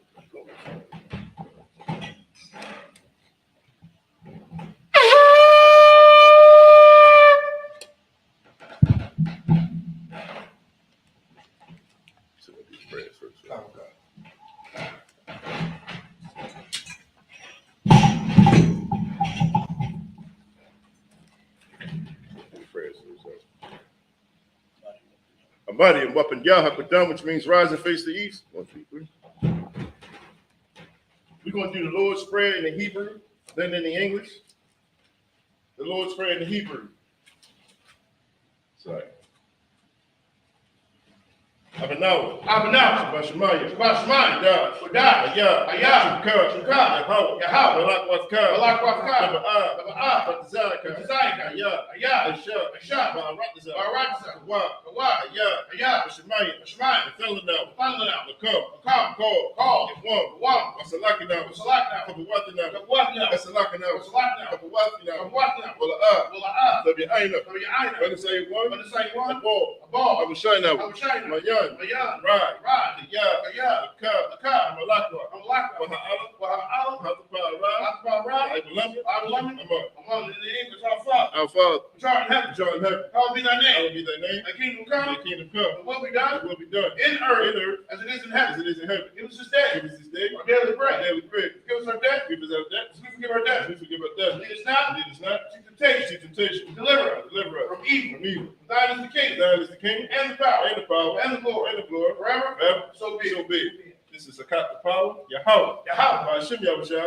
these prayers first. Oh, God. Prayers first. Abadi and Wapan Yahakadam, which means rise and face the east. 1, 2, 3. We're going to do the Lord's Prayer in the Hebrew, then in the English. The The Lord's Prayer in the Hebrew. Sorry. Abanawa. Shabbat Shemayah. Wadah. Ayah. Shukah. Yahweh. Balak Waskah. Batazaka. Ayah. Aisha. Ba'aratazah. Kawah. Ayah. Shemayah. Thelanawa. Lakam. Call. Yawam. Wasalakinawa. Kabawatinawa. Wasalakinawa. Kabawatinawa. Wala'ah. Tabi'aina. When say one. Abal. Abushainawa. Mayan. Right. Kaya. Ka. Malakwa. Waha'ala. Hatapara. Abulam. Amon. Our Father. Which art in heaven. Hallowed be thy name. Thy kingdom come. And will be done. In earth. As it is in heaven. Give us this day. Our daily bread. Give us our debt. As we forgive our debtors. Lead us not. To temptation. Deliver us. From evil. Thine is the kingdom. And the power. And the glory. Forever. So be it. This is a cut the power. Yahweh. Hashem Yahushua.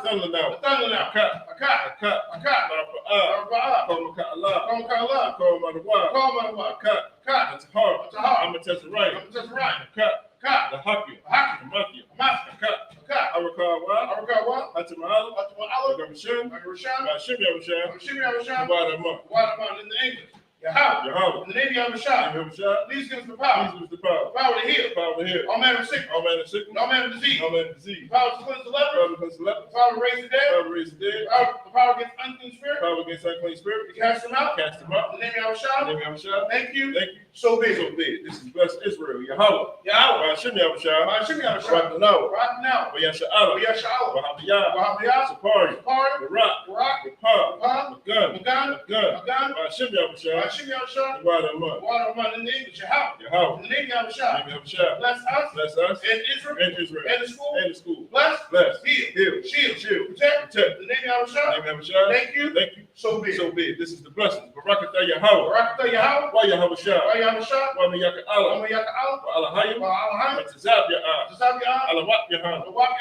Thelanawa. Aka. Call Madawa. That's hard. I'm a Tessarite. The Hakim. Arakawa. Atamahala. Agamashim. Hashem Yahushua. Wadaman in the English. Yahweh. In the name of Yahushua. Please give us the power. Power to heal. All manner of sickness. All manner of disease. Power to cleanse the leper. Power to raise the dead. Power against unclean spirit. To cast them out. In the name of Yahushua. Thank you. So be it. This is blessed Israel. Yahweh. Hashem Yahushua. Right now. Yasha'ala. Wahabiyah. Sapari. Barak. Magan. Hashem Yahushua. Wadaman in the English. Yahweh. In the name of Yahushua. Bless us. And Israel. And the school. Bless. Heal. Shield. Protect. In the name of Yahushua. Thank you. So be it. This is the blessings. Barakatah Yahweh. Wa Yahushua. Wa Miyaka Allah. Wa Alahayim. Tazab Ya'ah. Alawak Yahan. Alawak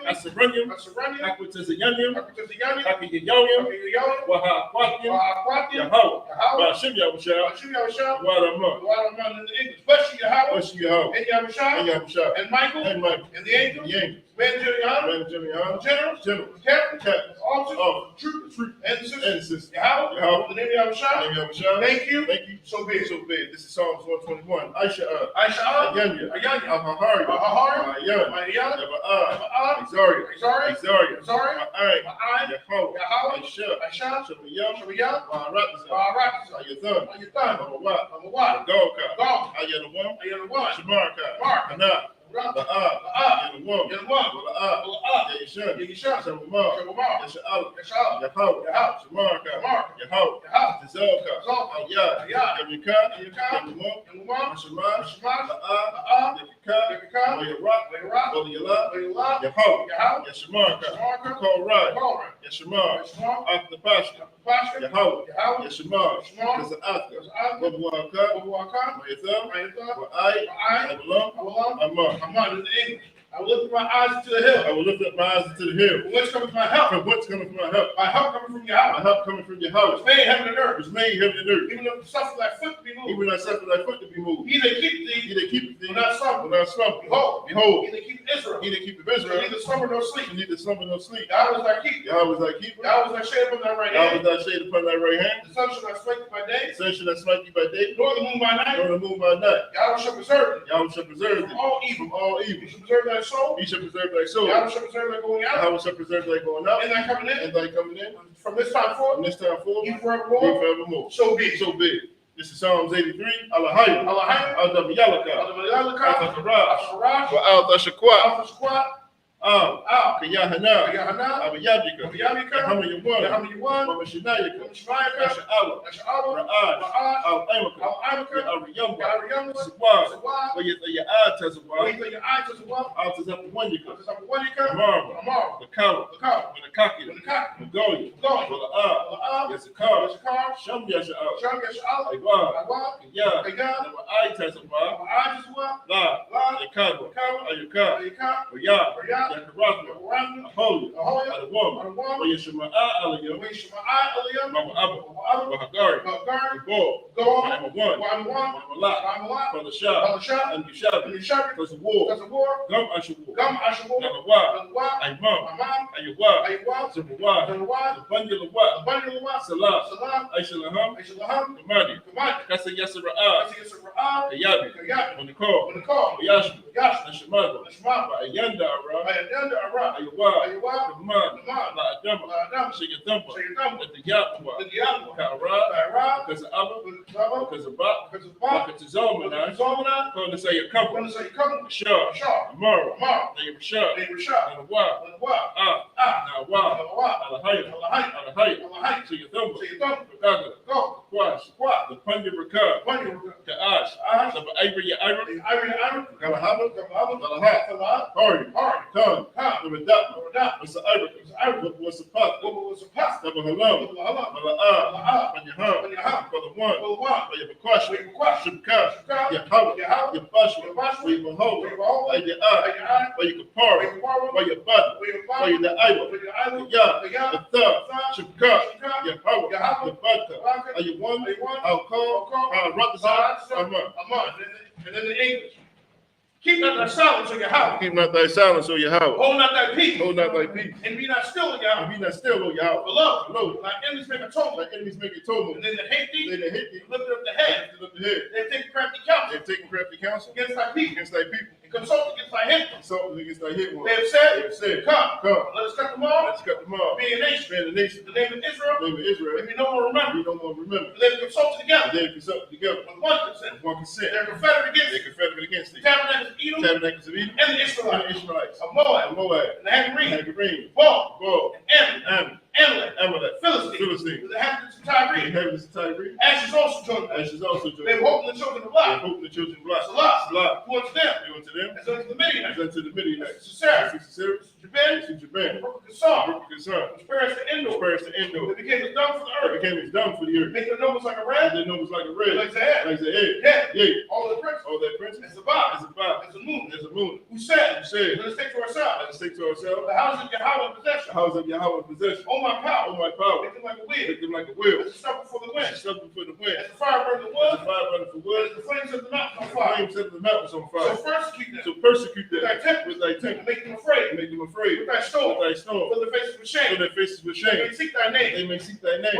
Asaranyim. Akwatazayanyim. Akayayoyim. Wa Yahweh. Hashem Yahushua. Wadaman in the English. Bless you, Yahweh. And Yahushua. And Michael. And the angels. Benjamin. General. Captain. Officer. Troop. And the sister. Yahweh. In the name of Yahushua. Thank you. So be it. This is Psalms 121. Aisha. Ayanya. Ahahari. Ayan. Exaria. Yahweh. Aisha. Shabiyah. Ayathan. Amawat. Galka. Ayanawam. Shamarka. Hana. Yahweh. Yishan. Shamamah. Yasha'ala. Yahweh. Shamarka. Yahweh. Tazalka. Ayah. Yamika. Yamumah. Shema. Yakika. Wayala. Yahweh. Yashamarka. Call right. Yashamar. After the pasture. Yahweh. Yashamar. Tazalka. Wabuaka. Mayatha. Wa'ai. Abulam. Amon in the English. I will lift up my eyes to the hill. From whence cometh my help? My help coming from Yahweh. Which made heaven and earth. Even though the suffer thy foot to be moved. He that keepeth thee. Will not slumber. Behold. He that keepeth Israel. Shall neither slumber nor sleep. Yahweh is thy keeper. Yahweh is thy shade upon thy right hand. The sun shall not smite thee by day. Nor the moon by night. Yahweh shall preserve thee. From all evil. He shall preserve thy soul. Yahweh shall preserve thy going out. And thy coming in. From this time forth. Even forevermore. So be it. This is Psalms 83. Alahayim. Al-Damiyalaka. Al-Tashara. Al-Tashakwa. Kayahana. Abiyabika. Yahamayawan. Mamashinayaka. Asha'ala. Al-Amaka. Al-Riyamba. Sawab. Al-Tazapawanyika. Marva. The Kawa. The Nakaki. Goya, yes, a car, Shum Yasha, Agua, Ya, number I testify, La, Yakaba, Ayuka, Ya, Yakarasma, Holy, the woman, Yashima Aliyah, Mama Abba, Bahagari, the ball, Mama one, Mama La, from the shop, and the shop, because of war, Gum Ashawu, number one, I mom, Ayuwa, Zumwa, the bundle of what, Salah, Aishalaham, the money, Kasa Yasara, Kayabi, on the call, Yashu, Nashimaba, Ayanda, Ayuwa, the man, La Adama, Shikatumba, the Yapwa, Kara, because of Abba, because of Bach, because of Zomana, going to say a couple, sure, tomorrow, they were sure, and a while, now wow, Alahaya, so you thumb, go, Quash, the Punja Raka, the Ash, the Ivory, Galahaba, Hard, Tongue, the Reduct, what's the Ivory, what's the Puff, the Bahalam, Malaa, when you hum, for the one, for your question, Shubka, your Howard, your Bashwa, where you behold, where your eye, where you can pour, where your butter, where you the Ivory, the third, Shubka, your Howard, your butter, are you one, I'll call, I'm and then the English. Keep not thy silence on your house. Keep not thy silence on your house. Hold not thy peace. Hold not thy peace. And be not still in your house. And be not still on your house. Below, thy enemies make atonement. Thy enemies make atonement. And then they hate thee. They hate thee. Lift up the head. They've taken crafty counsel. They've taken crafty counsel against thy people. Against thy people. And consult against thy hit. Consult against thy hit one. They have said, come. Let us cut them off. Let's cut them off. Being a nation. The name of Israel. May we no more remember. And they consulted together. With one consent. They're confederate against thee. Tabernacles of Edom. And the Israelites. Of Moab. And the Hagarenes. Ball. And Amalek. Philistine. The inhabitants of Tyre. Ashes also joined them. They were hoping the children of Lot. Salah. Who unto them? As unto the Midianites. Sisera. Jabin. Kasam. Which perished to Endor. They became as dung for the earth. Make their numbers like a red. Like the head. All their princes. As a Bob. As a moon. Who said? Let us take to ourselves. The house of Yahweh in possession. Oh my power. Make them like a wheel. As a stubble for the wind. As the fire burning the wood. As the flames of the mountains on fire. So persecute them. With thy temple. Make them afraid. With thy storm. For their faces with shame. They may seek thy name.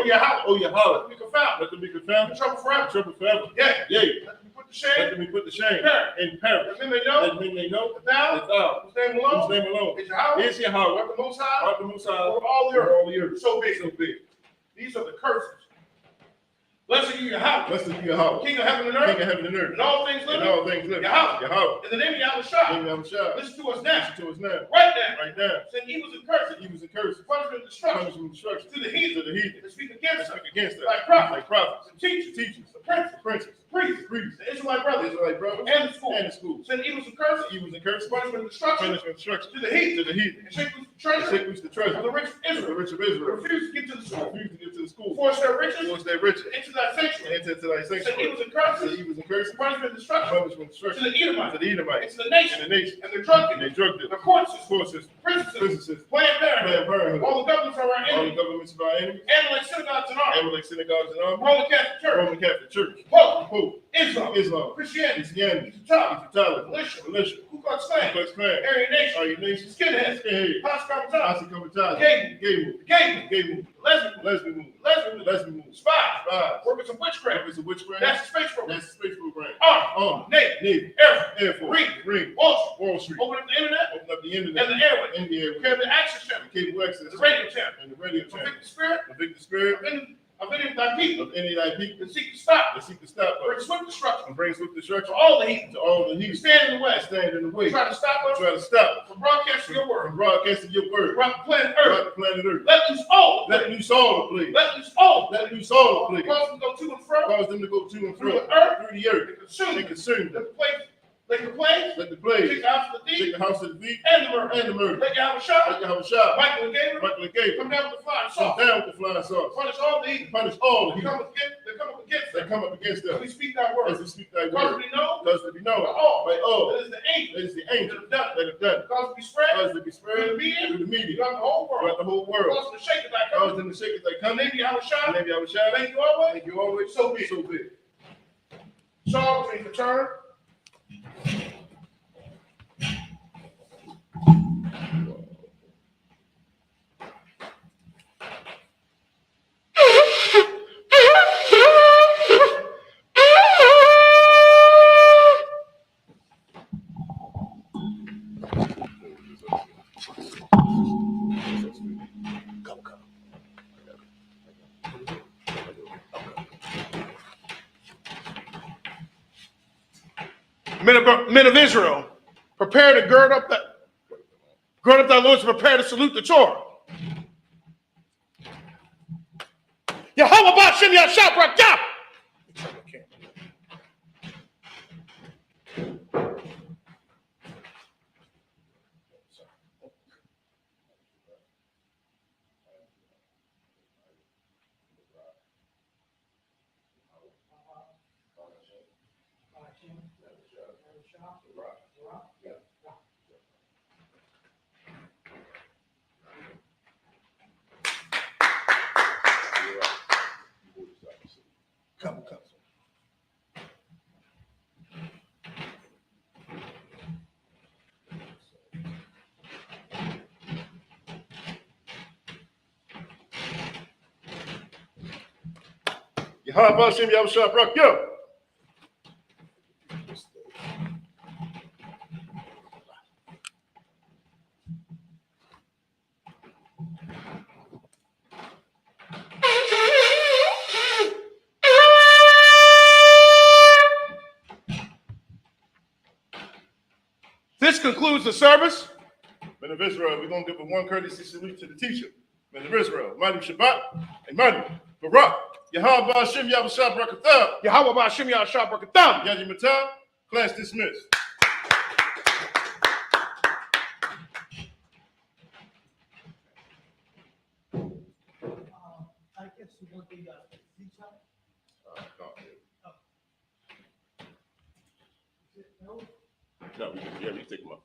Oh Yahweh. Let them be confounded. Trouble forever. Yea. Let them be put to shame. In perish. That men may know that thou, whose name alone is Yahweh, art the Most High, over all the earth. So big. These are the curses. Blessed be Yahweh. King of heaven and earth. And all things living. Yahweh. In the name of Yahweh. Listen to us now. Right now. Saying evils and curses. Punishment and destruction. To the heathen. To speak against us. Like prophets. And teachers. The princes. Priests. The Israelite brothers. And the schools. Saying evils and curses. Punishment and destruction. To the heathen. And shake loose the treasure. Of the rich of Israel. Refuse to get to the school. Force their riches. Into thy sanctuary. Saying evils and curses. Punishment and destruction. To the Edomites. Into the nation. And they're drunk in it. The courses. Princesses. Planned Parenthood. All the governments of our enemies. Amalek synagogues and arms. Roman Catholic Church. Pope. Islam. Christianity. Italian. Militia. Ku Klux Klan. Aryan Nation. Skinhead. Posse Comitatus. Gay movement. Lesbian movement. Spies. Workers of witchcraft. That's the space program. Army. Navy. Air Force. Ring. Wall Street. Open up the internet. And the airway. Cable access channel. The radio channel. Convict the spirit. Of any of thy people. That seek to stop. Bring swift destruction. To all the heathen. Stand in the way. Try to stop us. From broadcasting your word. Throughout the planet Earth. Let loose all the plague. Cause them to go to and fro. Through the earth. And consume them. Let the plagues. Let the plagues. Shake the house of the Shake thief. the house of the thief. And the murder. And the murder. Let Yahweh Let Yahweh shine. Michael and Gabriel. Michael and Gabriel. Come down with the flying Come sauce. down with the flying sauce. Punish all the evil. Punish all the They evil. come up against They them. come up against them. We speak that word. As we speak thy Cause word. we know. Cause to be known. By all. By all. That is the angel. That is the That angel. have done it. That have done it. Cause to be spread. Cause to be spread Through the media. through the media. Throughout the whole world. Throughout the whole world. Cause them to shake it like Cause them to shake as they come. Maybe I was And shy. maybe I will shine. Thank you always. Thank you always. So be it. So big. Saul between the turn. Men of Israel, prepare to gird up thy loins to prepare to salute the Torah. Yahweh Ba'Shem Yashab Rakah. Come. Yahweh Ba'Shem Yahushua Barak Yo. This concludes the service. Men of Israel, we're going to give a one courtesy salute to the teacher. Men of Israel, Manu Shabbat, and Manu Barak. Yahweh Ba'Shem Yahushua Barakathah. Yahweh Ba'Shem Yashab Rakah. Yaji Matah, class dismissed. I guess you want the detail? No, we can take them up.